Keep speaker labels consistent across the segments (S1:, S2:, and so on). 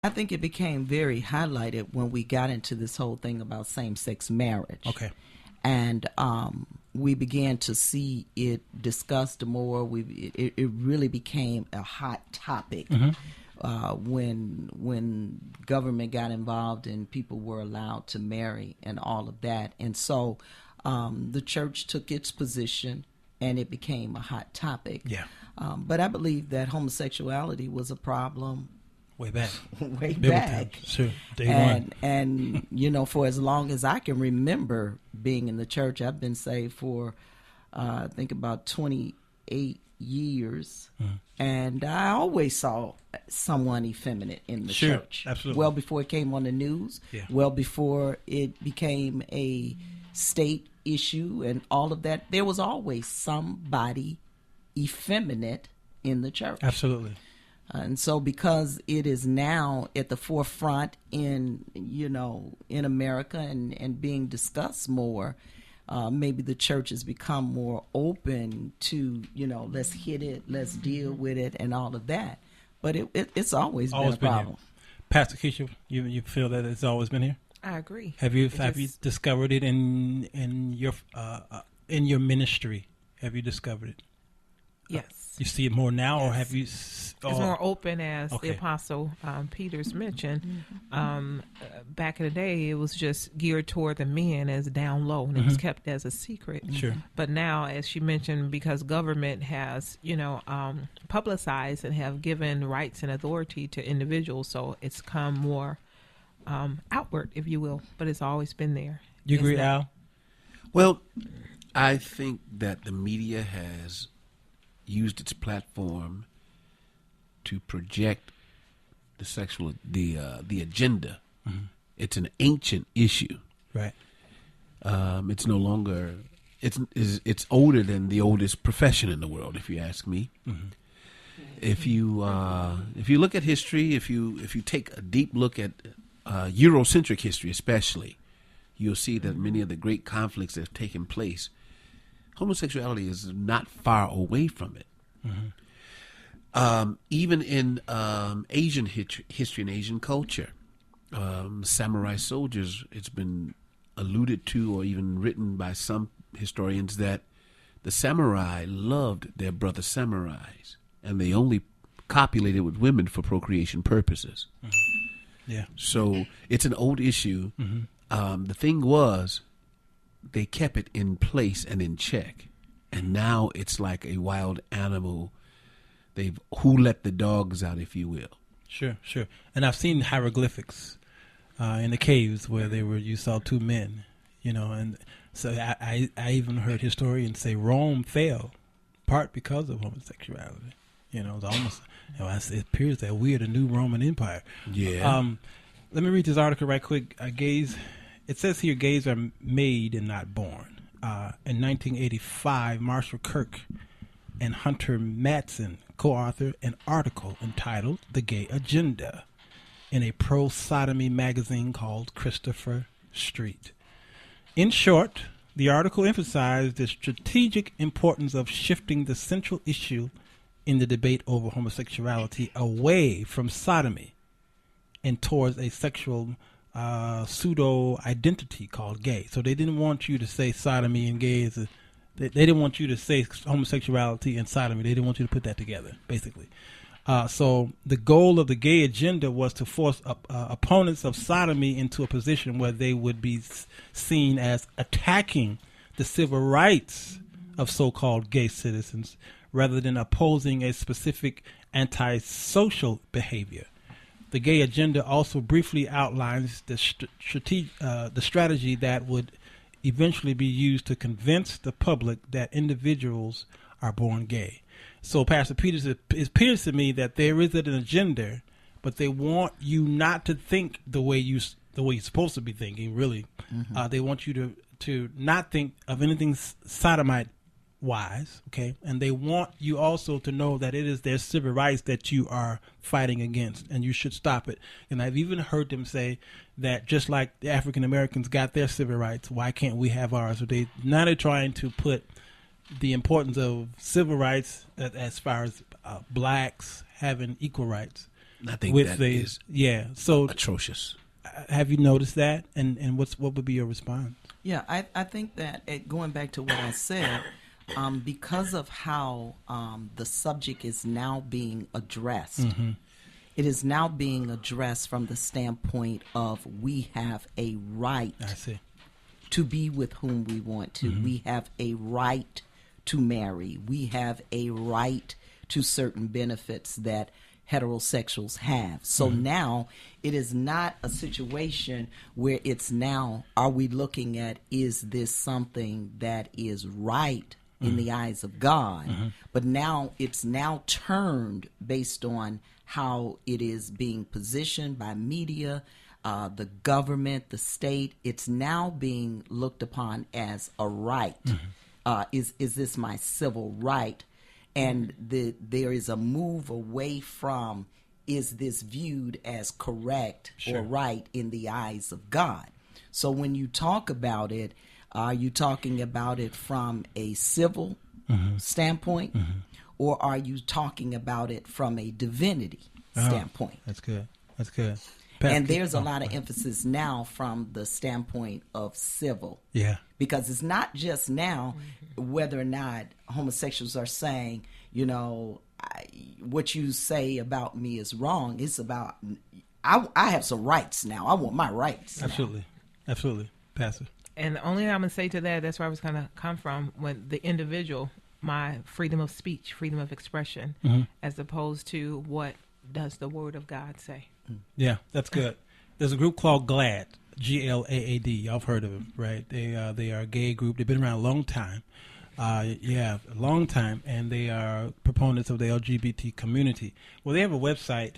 S1: I think it became very highlighted when we got into this whole thing about same-sex marriage.
S2: Okay.
S1: And we began to see it discussed more. It really became a hot topic when government got involved and people were allowed to marry and all of that. And so the church took its position, and it became a hot topic.
S2: Yeah.
S1: But I believe that homosexuality was a problem
S2: way back.
S1: Way back.
S2: Sure. Day one.
S1: And, you know, for as long as I can remember being in the church, I've been saved for, I think, about 28 years. And I always saw someone effeminate in the church.
S2: Absolutely.
S1: Well before it came on the news, well before it became a state issue and all of that. There was always somebody effeminate in the church.
S2: Absolutely.
S1: And so because it is now at the forefront in, you know, in America and being discussed more, maybe the church has become more open to, you know, let's hit it, let's deal with it and all of that. But it's always been a problem.
S2: Pastor Keisha, you feel that it's always been here?
S3: I agree.
S2: Have you discovered it in your ministry? Have you discovered it?
S3: Yes.
S2: You see it more now, or have you?
S3: It's more open, as the Apostle Peters mentioned. Back in the day, it was just geared toward the men as down low, and it was kept as a secret.
S2: Sure.
S3: But now, as she mentioned, because government has, you know, publicized and have given rights and authority to individuals, so it's come more outward, if you will. But it's always been there.
S2: You agree, Al?
S4: Well, I think that the media has used its platform to project the agenda. It's an ancient issue,
S2: right?
S4: It's no longer. It's older than the oldest profession in the world, if you ask me. If you look at history, if you take a deep look at Eurocentric history, especially, you'll see that many of the great conflicts that have taken place, homosexuality is not far away from it. Even in Asian history and Asian culture, samurai soldiers, it's been alluded to or even written by some historians that the samurai loved their brother samurais, and they only copulated with women for procreation purposes.
S2: Yeah.
S4: So it's an old issue. The thing was, they kept it in place and in check. And now it's like a wild animal. Who let the dogs out, if you will.
S2: Sure. And I've seen hieroglyphics in the caves where you saw two men, you know, and so I even heard historians say Rome fell part because of homosexuality. You know, it's almost, you know, it appears that we're the new Roman Empire.
S4: Yeah.
S2: Let me read this article right quick. Gays, it says here, gays are made and not born. In 1985, Marshall Kirk and Hunter Madsen co-authored an article entitled "The Gay Agenda" in a pro-sodomy magazine called Christopher Street. In short, the article emphasized the strategic importance of shifting the central issue in the debate over homosexuality away from sodomy and towards a sexual pseudo-identity called gay. So they didn't want you to say sodomy and gay. They didn't want you to say homosexuality and sodomy. They didn't want you to put that together, basically. So the goal of the gay agenda was to force opponents of sodomy into a position where they would be seen as attacking the civil rights of so-called gay citizens rather than opposing a specific antisocial behavior. The gay agenda also briefly outlines the strategy that would eventually be used to convince the public that individuals are born gay. So, Pastor Peters, it appears to me that there is an agenda, but they want you not to think the way you're supposed to be thinking. Really, they want you to not think of anything sodomite wise, okay? And they want you also to know that it is their civil rights that you are fighting against, and you should stop it. And I've even heard them say that just like the African Americans got their civil rights, why can't we have ours? So now they're trying to put the importance of civil rights as far as blacks having equal rights.
S4: I think that is
S2: so
S4: atrocious.
S2: Have you noticed that? And what would be your response?
S1: Yeah, I think that going back to what I said, because of how the subject is now being addressed, it is now being addressed from the standpoint of we have a right to be with whom we want to. We have a right to marry. We have a right to certain benefits that heterosexuals have. So now it is not a situation where it's now, are we looking at, is this something that is right in the eyes of God? But now it's now turned based on how it is being positioned by media, the government, the state. It's now being looked upon as a right. Is this my civil right? And there is a move away from, is this viewed as correct or right in the eyes of God? So when you talk about it, are you talking about it from a civil standpoint, or are you talking about it from a divinity standpoint?
S2: That's good. That's good.
S1: And there's a lot of emphasis now from the standpoint of civil.
S2: Yeah.
S1: Because it's not just now whether or not homosexuals are saying, you know, what you say about me is wrong. It's about, I have some rights now. I want my rights.
S2: Absolutely.
S1: Now.
S2: Absolutely. Pastor.
S3: And the only thing I'm going to say to that, that's where I was going to come from, when the individual, my freedom of speech, freedom of expression, as opposed to what does the word of God say.
S2: Yeah, that's good. There's a group called GLAAD, GLAAD. Y'all have heard of them, right? They are a gay group. They've been around a long time. A long time, and they are proponents of the LGBT community. Well, they have a website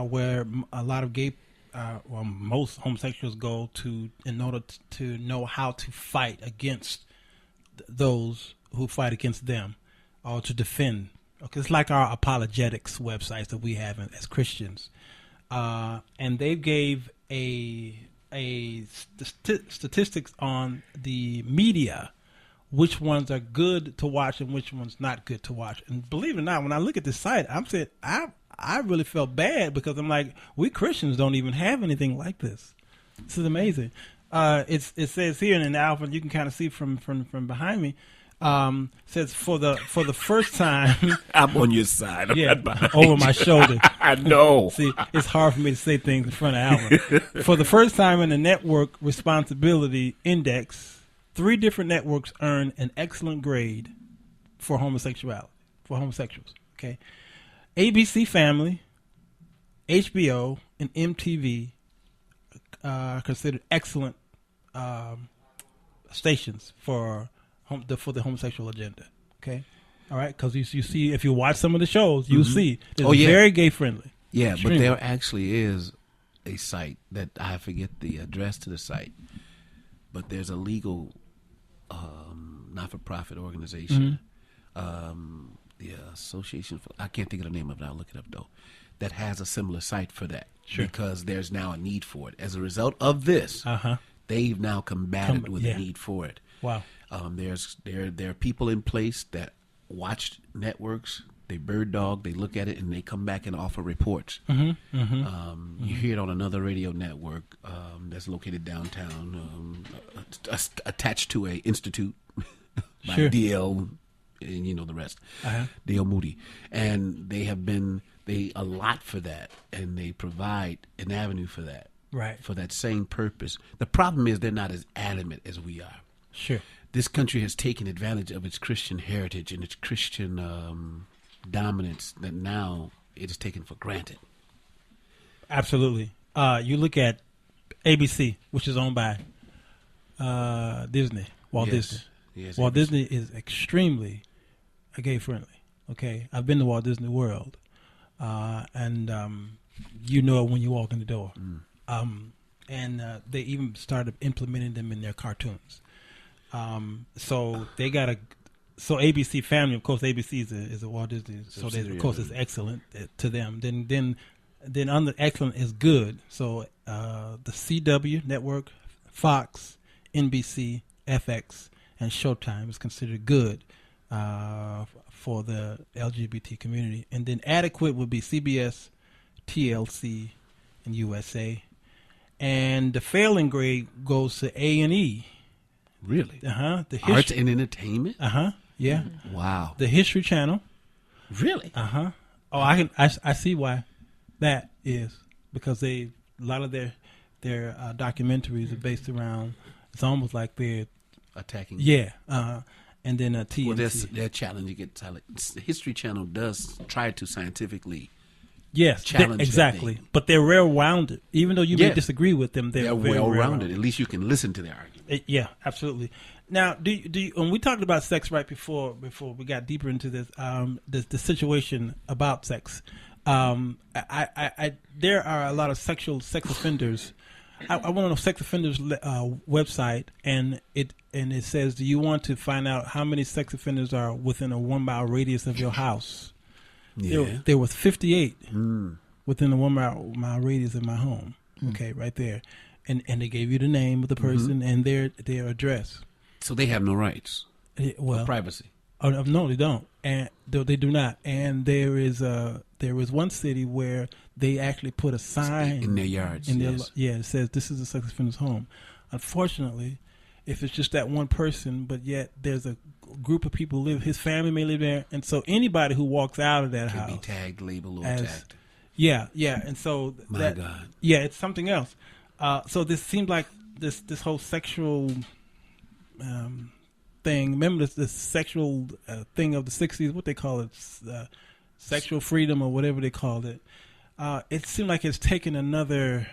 S2: where a lot of most homosexuals go to in order to know how to fight against those who fight against them, or to defend. Okay, it's like our apologetics websites that we have as Christians. And they gave statistics on the media, which ones are good to watch and which ones not good to watch. And believe it or not, when I look at this site, I'm saying I really felt bad, because I'm like, we Christians don't even have anything like this. This is amazing. It says here in the alpha, you can kind of see from behind me. Says for the first time.
S4: I'm on your side. I'm not behind
S2: over
S4: you.
S2: my shoulder.
S4: I know.
S2: See, it's hard for me to say things in front of Alvin. For the first time in the Network Responsibility Index, 3 different networks earned an excellent grade for homosexuality, for homosexuals. Okay, ABC Family, HBO, and MTV are considered excellent stations for the homosexual agenda. Okay, all right, because you see, if you watch some of the shows, you'll see it's very gay friendly.
S4: Yeah,
S2: Extremely.
S4: But there actually is a site that I forget the address to the site, but there's a legal not-for-profit organization, the Association for, I can't think of the name of it, I'll look it up though, that has a similar site for that, because there's now a need for it. As a result of this, they've now combated with the need for it.
S2: Wow.
S4: There are people in place that watch networks, they bird dog, they look at it, and they come back and offer reports. You hear it on another radio network that's located downtown, attached to a institute by DL, and you know the rest, DL Moody, and they allot for that, and they provide an avenue for that, for that same purpose. The problem is they're not as adamant as we are.
S2: Sure.
S4: This country has taken advantage of its Christian heritage and its Christian dominance that now it is taken for granted.
S2: Absolutely. You look at ABC, which is owned by Disney, Walt Disney.
S4: Yes,
S2: Walt Disney is extremely gay friendly. Okay, I've been to Walt Disney World, and you know it when you walk in the door. And they even started implementing them in their cartoons. So they got so ABC Family, of course, ABC is a Walt Disney, so of course it's excellent to them. Then under excellent is good. So the CW network, Fox, NBC, FX, and Showtime is considered good for the LGBT community. And then adequate would be CBS, TLC in USA. And the failing grade goes to A&E.
S4: Really?
S2: The
S4: Arts and entertainment?
S2: Yeah.
S4: Wow.
S2: The History Channel.
S4: Really?
S2: Oh, I see why that is, because a lot of their documentaries are based around, it's almost like they're
S4: attacking.
S2: Yeah. And then TNT.
S4: Well, they're challenging it. The History Channel does try to scientifically challenge
S2: exactly.
S4: that thing.
S2: But they're well-rounded. Even though you may disagree with them, they're very
S4: well-rounded. At least you can listen to their argument.
S2: Yeah, absolutely. Now, do you, when we talked about sex right before we got deeper into this, the situation about sex, there are a lot of sex offenders. I want to know sex offenders website, and it says, do you want to find out how many sex offenders are within a 1 mile radius of your house?
S4: Yeah,
S2: there was 58 within a 1 mile radius of my home. Okay, right there, and they gave you the name of the person and their address.
S4: So they have no rights.
S2: Well,
S4: privacy.
S2: Oh, no, they don't, and they do not. And there was one city where they actually put a sign
S4: in their yards.
S2: It says this is a sex offender's home. Unfortunately, if it's just that one person, but yet there's a group of people live, his family may live there, and so anybody who walks out of that house
S4: can be tagged, labeled, or tagged.
S2: Yeah, and so
S4: my God,
S2: it's something else. So this seems like this whole sexual thing. Remember this sexual thing of the 60s, what they call it, sexual freedom or whatever they called it. It seemed like it's taken another.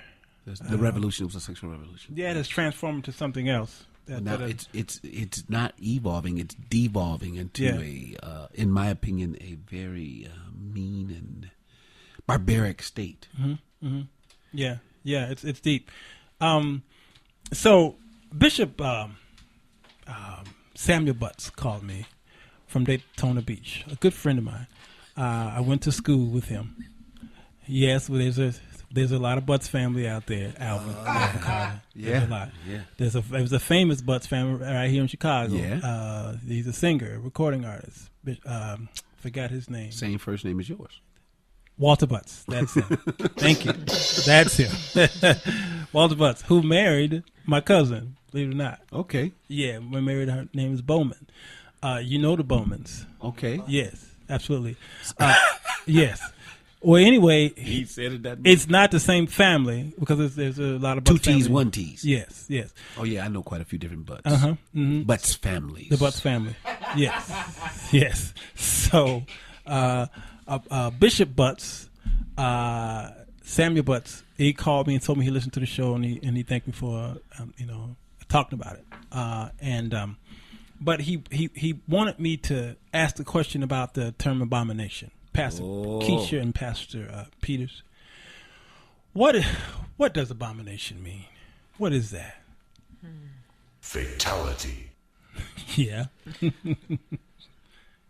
S4: The revolution was a sexual revolution.
S2: Yeah, it's transformed into something else.
S4: It's not evolving; it's devolving into in my opinion, a very mean and barbaric state.
S2: Yeah, it's deep. So Bishop Samuel Butts called me from Daytona Beach, a good friend of mine. I went to school with him. Yes, well, there's a lot of Butts family out there, Alvin. There's a lot. Yeah. There's a famous Butts family right here in Chicago. Yeah. He's a singer, a recording artist. Forgot his name.
S4: Same first name as yours.
S2: Walter Butts. That's him. Thank you. That's him. Walter Butts, who married my cousin, believe it or not.
S4: Okay.
S2: Yeah, we married, her name is Bowman. You know the Bowmans.
S4: Okay.
S2: Yes, absolutely. Yes. Well, anyway,
S4: he said it that
S2: it's not the same family because there's a lot of Butts
S4: two T's,
S2: family.
S4: one T's.
S2: Yes.
S4: Oh yeah, I know quite a few different Butts. Butts families.
S2: The Butts family. Yes. So, Bishop Butts, Samuel Butts, he called me and told me he listened to the show and he thanked me for talking about it. But he wanted me to ask the question about the term abomination. Pastor Keisha and Pastor Peters. What does abomination mean? What is that?
S5: Fatality.
S2: Yeah.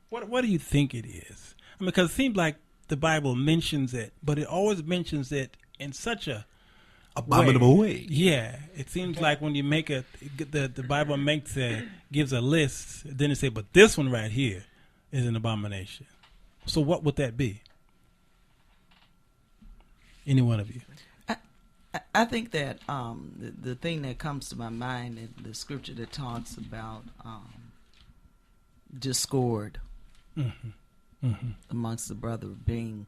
S2: What do you think it is? I mean, because it seems like the Bible mentions it, but it always mentions it in such a
S4: abominable way.
S2: Yeah, it seems like when you make the Bible gives a list, then it says, but this one right here is an abomination. So what would that be? Any one of you?
S1: I think that the thing that comes to my mind is the scripture that talks about discord amongst the brother being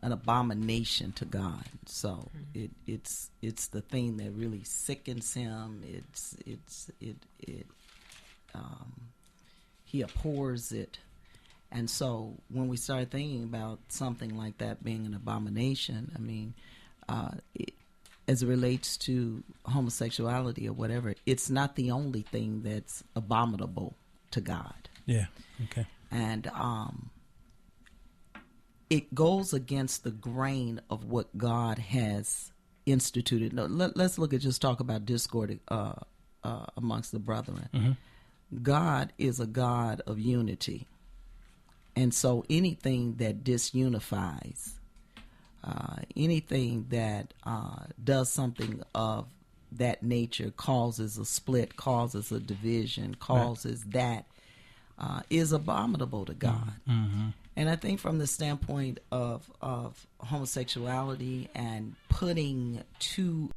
S1: an abomination to God. So it's the thing that really sickens him. He abhors it. And so when we start thinking about something like that being an abomination, I mean, as it relates to homosexuality or whatever, it's not the only thing that's abominable to God.
S2: Yeah, okay.
S1: And it goes against the grain of what God has instituted. No, let's talk about discord amongst the brethren. God is a God of unity. And so anything that disunifies, anything that does something of that nature causes a split, causes a division, causes that is abominable to God. And I think from the standpoint of homosexuality and putting two